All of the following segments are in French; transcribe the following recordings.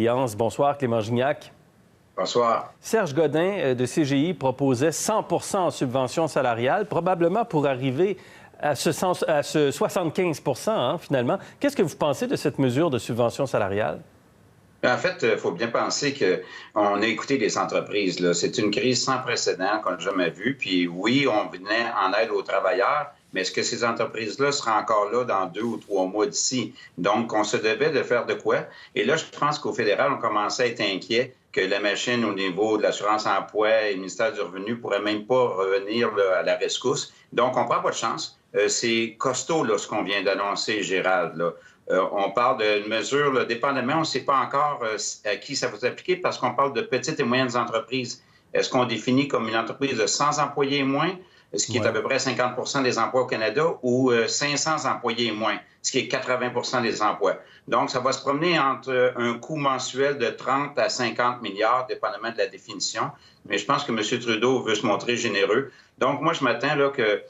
Alliance. Bonsoir, Clément Gignac. Bonsoir. Serge Godin de CGI proposait 100 % en subvention salariale, probablement pour arriver à ce 75 % finalement. Qu'est-ce que vous pensez de cette mesure de subvention salariale? En fait, il faut bien penser qu'on a écouté les entreprises. C'est une crise sans précédent qu'on n'a jamais vue. Puis oui, on venait en aide aux travailleurs, mais est-ce que ces entreprises-là seront encore là dans 2 ou 3 mois d'ici? Donc, on se devait de faire de quoi? Et là, je pense qu'au fédéral, on commençait à être inquiet que la machine au niveau de l'assurance-emploi et le ministère du Revenu ne pourrait même pas revenir là, à la rescousse. Donc, on ne prend pas de chance. C'est costaud là, ce qu'on vient d'annoncer, Gérald. Là. On parle d'une mesure, là, dépendamment, on ne sait pas encore à qui ça va s'appliquer parce qu'on parle de petites et moyennes entreprises. Est-ce qu'on définit comme une entreprise de 100 employés et moins, ce qui est à peu près 50 % des emplois au Canada, ou 500 employés et moins, ce qui est 80 % des emplois. Donc, ça va se promener entre un coût mensuel de 30 à 50 milliards, dépendamment de la définition. Mais je pense que M. Trudeau veut se montrer généreux. Donc, moi, je m'attends là que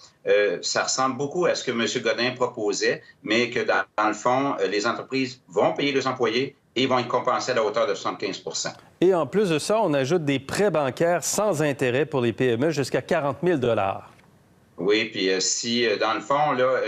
ça ressemble beaucoup à ce que M. Godin proposait, mais que dans le fond, les entreprises vont payer les employés et vont être compensés à la hauteur de 75 % Et en plus de ça, on ajoute des prêts bancaires sans intérêt pour les PME jusqu'à 40 000 $. Oui, puis si, dans le fond, là,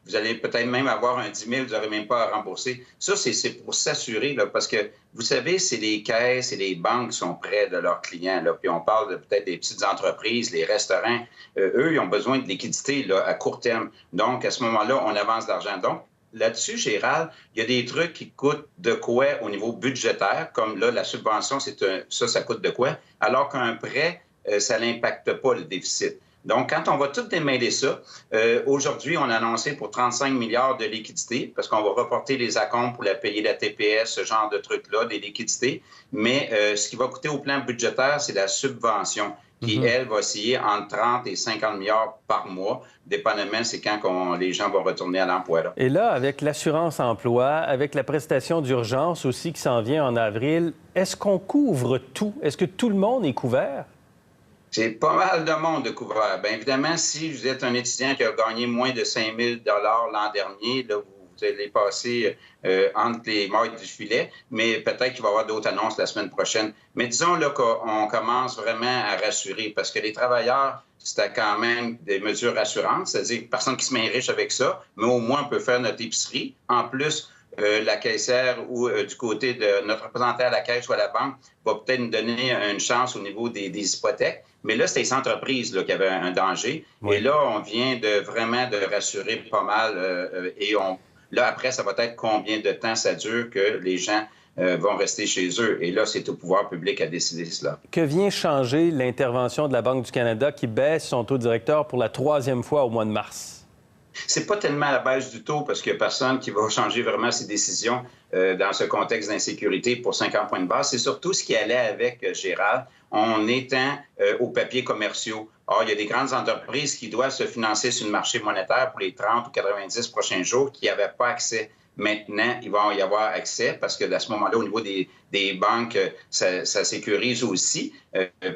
vous allez peut-être même avoir un 10 000, vous n'aurez même pas à rembourser. Ça, c'est pour s'assurer, là, parce que, vous savez, c'est les caisses et les banques qui sont près de leurs clients. Là, puis on parle de peut-être des petites entreprises, les restaurants. Eux, ils ont besoin de liquidité là, à court terme. Donc, à ce moment-là, on avance l'argent. Donc, là-dessus, Gérald, il y a des trucs qui coûtent de quoi au niveau budgétaire, comme là, la subvention, ça coûte de quoi, alors qu'un prêt, ça n'impacte pas le déficit. Donc, quand on va tout démêler ça, aujourd'hui, on a annoncé pour 35 milliards de liquidités, parce qu'on va reporter les acomptes pour payer la TPS, ce genre de trucs-là, des liquidités. Mais ce qui va coûter au plan budgétaire, c'est la subvention, qui, elle, va osciller entre 30 et 50 milliards par mois, dépendamment, c'est quand les gens vont retourner à l'emploi. Là. Et là, avec l'assurance-emploi, avec la prestation d'urgence aussi qui s'en vient en avril, est-ce qu'on couvre tout? Est-ce que tout le monde est couvert? C'est pas mal de monde de couvert. Bien évidemment, si vous êtes un étudiant qui a gagné moins de 5 000 $ l'an dernier, là, vous allez passer entre les mailles du filet, mais peut-être qu'il va y avoir d'autres annonces la semaine prochaine. Mais disons là, qu'on commence vraiment à rassurer, parce que les travailleurs, c'était quand même des mesures rassurantes, c'est-à-dire personne qui se met riche avec ça, mais au moins on peut faire notre épicerie. En plus, la caissière ou du côté de notre représentant à la caisse ou à la banque va peut-être nous donner une chance au niveau des hypothèques. Mais là, c'était les entreprises là, qui avaient un danger. Oui. Et là, on vient vraiment de rassurer pas mal. Là, après, ça va être combien de temps ça dure que les gens vont rester chez eux. Et là, c'est au pouvoir public à décider cela. Que vient changer l'intervention de la Banque du Canada qui baisse son taux directeur pour la 3e fois au mois de mars? C'est pas tellement à la baisse du taux parce qu'il n'y a personne qui va changer vraiment ses décisions dans ce contexte d'insécurité pour 50 points de base. C'est surtout ce qui allait avec Gérald, en étant aux papiers commerciaux. Or, il y a des grandes entreprises qui doivent se financer sur le marché monétaire pour les 30 ou 90 prochains jours qui n'avaient pas accès. Maintenant, il va y avoir accès parce que à ce moment-là, au niveau des banques, ça sécurise aussi,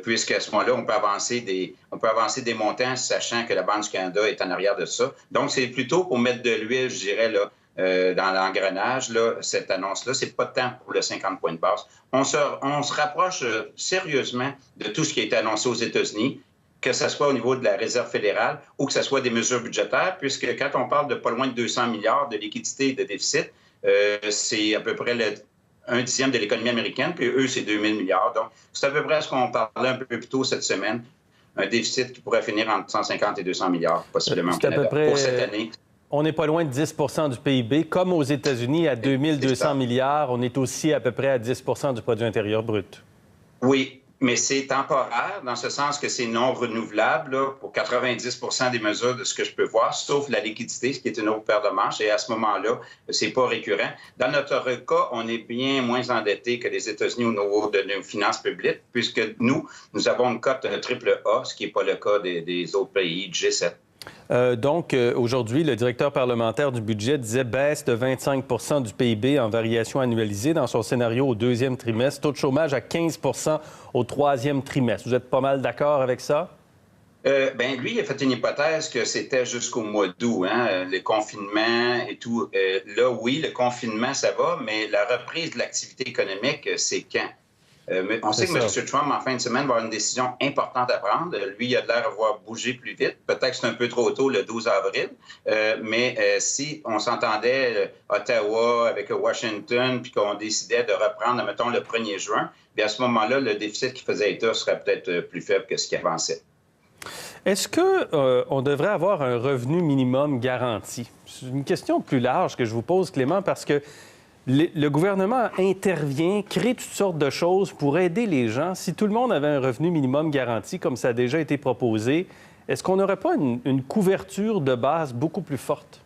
puisqu'à ce moment-là, on peut avancer des montants, sachant que la Banque du Canada est en arrière de ça. Donc, c'est plutôt pour mettre de l'huile, je dirais, là, dans l'engrenage, là, cette annonce-là. C'est pas tant pour le 50 points de base. On se rapproche sérieusement de tout ce qui a été annoncé aux États-Unis, que ce soit au niveau de la Réserve fédérale ou que ce soit des mesures budgétaires, puisque quand on parle de pas loin de 200 milliards de liquidités et de déficit, c'est à peu près un dixième de l'économie américaine, puis eux, c'est 2 000 milliards. Donc, c'est à peu près ce qu'on parlait un peu plus tôt cette semaine, un déficit qui pourrait finir entre 150 et 200 milliards, possiblement au Canada, pour cette année. On n'est pas loin de 10 % du PIB. Comme aux États-Unis, à 2 200 milliards, on est aussi à peu près à 10 % du produit intérieur brut. Oui. Mais c'est temporaire, dans ce sens que c'est non renouvelable là, pour 90 % des mesures de ce que je peux voir, sauf la liquidité, ce qui est une autre paire de manches. Et à ce moment-là, c'est pas récurrent. Dans notre cas, on est bien moins endetté que les États-Unis au niveau de nos finances publiques, puisque nous avons une cote triple A, ce qui n'est pas le cas des autres pays du G7. Donc, aujourd'hui, le directeur parlementaire du budget disait baisse de 25 % du PIB en variation annualisée dans son scénario au 2e trimestre, taux de chômage à 15 % au 3e trimestre. Vous êtes pas mal d'accord avec ça? Ben lui, il a fait une hypothèse que c'était jusqu'au mois d'août, hein, le confinement et tout. Là, oui, le confinement, ça va, mais la reprise de l'activité économique, c'est quand? Mais on sait que M. Trump, en fin de semaine, va avoir une décision importante à prendre. Lui, il a l'air d'avoir bougé plus vite. Peut-être que c'est un peu trop tôt, le 12 avril. Mais si on s'entendait Ottawa avec Washington, puis qu'on décidait de reprendre, mettons, le 1er juin, bien à ce moment-là, le déficit qui faisait état serait peut-être plus faible que ce qui avançait. Est-ce qu'on devrait avoir un revenu minimum garanti? C'est une question plus large que je vous pose, Clément, parce que le gouvernement intervient, crée toutes sortes de choses pour aider les gens. Si tout le monde avait un revenu minimum garanti, comme ça a déjà été proposé, est-ce qu'on n'aurait pas une couverture de base beaucoup plus forte?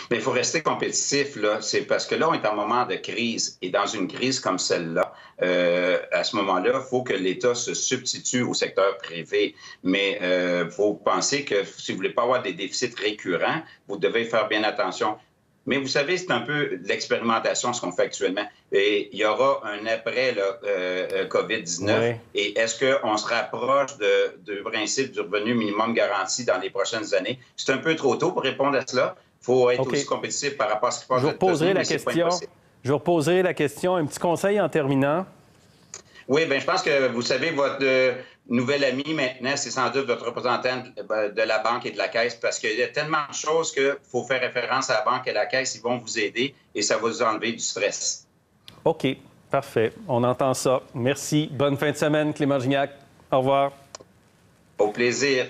Bien, il faut rester compétitif, là. C'est parce que là, on est en moment de crise. Et dans une crise comme celle-là, à ce moment-là, il faut que l'État se substitue au secteur privé. Mais il faut penser que si vous ne voulez pas avoir des déficits récurrents, vous devez faire bien attention. Mais vous savez, c'est un peu l'expérimentation, ce qu'on fait actuellement. Et il y aura un après COVID-19. Oui. Et est-ce qu'on se rapproche du principe du revenu minimum garanti dans les prochaines années? C'est un peu trop tôt pour répondre à cela. Il faut être aussi compétitif par rapport à ce qui se passe. Je vous reposerai la question. Je vous reposerai la question. Un petit conseil en terminant. Oui, bien, je pense que vous savez, votre nouvel ami maintenant, c'est sans doute votre représentant de la banque et de la caisse, parce qu'il y a tellement de choses qu'il faut faire référence à la banque et à la caisse. Ils vont vous aider et ça va vous enlever du stress. OK, parfait. On entend ça. Merci. Bonne fin de semaine, Clément Gignac. Au revoir. Au plaisir.